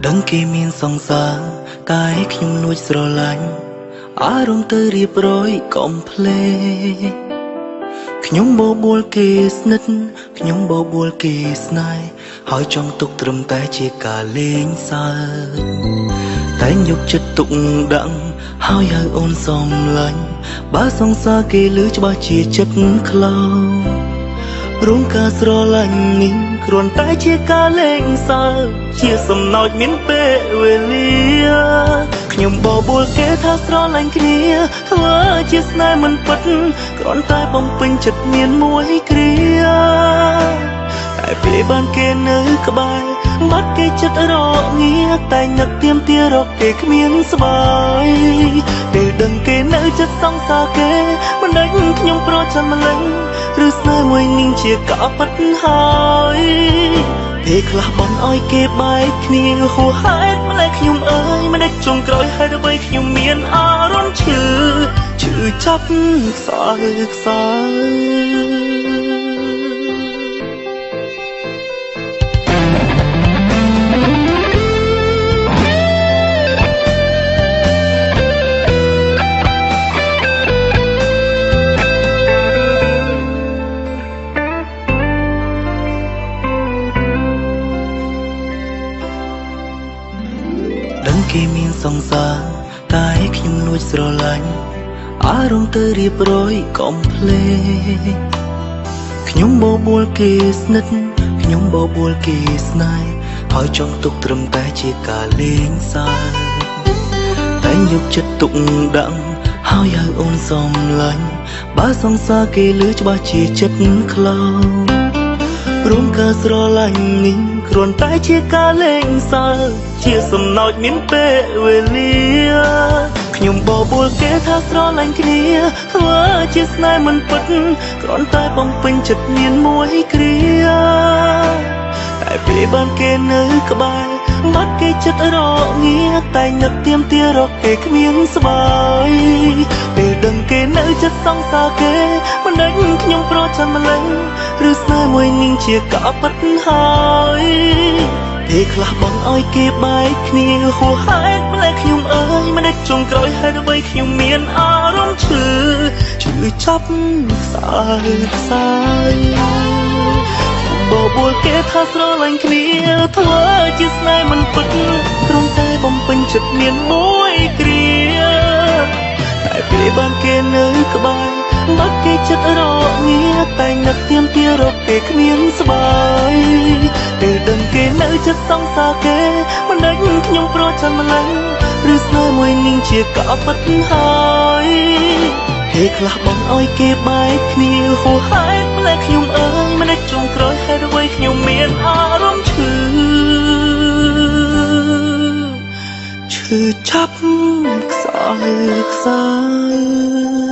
ដឹងគេមានសង្សារតែខ្ញុំលួចស្រឡាញ់អារម្មណ៍ទៅរៀបរយកុំភ្លេចខ្ញុំបបួលគេស្និទ្ធខ្ញុំបបួលគេស្នេហ៍ហើយចង់ទុកត្រឹមតែជាការលេងសើចតែយកចិត្តទុកដាក់ហើយហៅអូនសំឡាញ់បើសង្សារគេលឺច្បាស់ជាចិត្តខ្លោរងការស្រឡាញ់នេះគ្រាន់តែជាការលេងសើចជាសំណោចមានពេលវេលាខ្ញុំបបួលគេថាស្រឡាញ់គ្នាធ្វើជាស្នេហ៍មិនពិតគ្រាន់តែបំពេញចិត្តមានមួយគ្រាតែពេលបានគេនៅក្បែរបាត់គេចិត្តរងាតែនឹកទៀមទារកគេគ្មានស្បាយពេលដឹងគេនៅចិត្តសង្សារគេមិនដឹងខ្ញុំប្រចាំម្លេះឬស្នេហ៍មួយនឹងជាការពិតហើយពេលខ្លះបានឲ្យគេបែកគ្នាហួសហេតុម្លេះខ្ញុំអើយមិនដេចចុងក្រោយហេតុអ្វីខ្ញុំមានអារម្មណ៍ឈឺចាប់ខ្សោយខ្សោយដឹងគេមានសង្សារតែខ្ញុំលួចស្រឡាញ់អារម្មណ៍ទៅរៀបរយកុំភ្លេចខ្ញុំបបួលគេស្និទ្ធខ្ញុំបបួលគេស្នេហ៍ហើយចង់ទុកត្រឹមតែជាការលេងសើចតែយកចិត្តទុកដាក់ហើយហៅអូនសំឡាញ់បើសង្សារគេលឺច្បាស់ជាចិត្តខ្លោរងការស្រឡាញ់នេះគ្រាន់តែជាការលេងសើចជាសំណោចមានពេលវេលាខ្ញុំបបួលគេថាស្រឡាញ់គ្នាធ្វើជាស្នេហ៍មិនពិតគ្រាន់តែបំពេញចិត្តមានមួយគ្រាតែពេលបានគេនៅក្បែរបាត់គេចិត្តរងាតែនឹកទៀមទារកគេគ្មានស្បាយពេលដឹងគេនៅចិត្តសង្សារគេមិនដឹងខ្ញុំប្រចាំម្លេះឬស្នេហ៍មួយនឹងជាការពិតហើយពេលខ្លះបងឲ្យគេបែកគ្នាហួសហេតុម្លេះខ្ញុំអើយមិនដេចចុងក្រោយហេតុអ្វីខ្ញុំមានអារម្មណ៍ឈឺចាប់ខ្សោយខ្សោយបបួលគេថាស្រឡាញ់គ្នាធ្វើជាស្នេហ៍មិនពិតគ្រាន់តែបំពេញចិត្តមានមួយគ្រាតែពេលបានគេនៅក្បែរបាត់គេចិត្តរងាតែនឹកទៀមទារកគេគ្មានស្បាយពេលដឹងគេនៅចិត្តសង្សារគេមិនដឹងខ្ញុំប្រចាំម្លេះឬស្នេហ៍មួយនឹងជាការពិតហើយពេលខ្លះបងឲ្យគេបែកគ្នាហួសហេតុម្លេះខ្ញុំអើយមិនដេចចុងក្រោយហេតុអ្វីខ្ញុំមានអារម្មណ៍ឈឺចាប់ខ្សោយខ្សោយ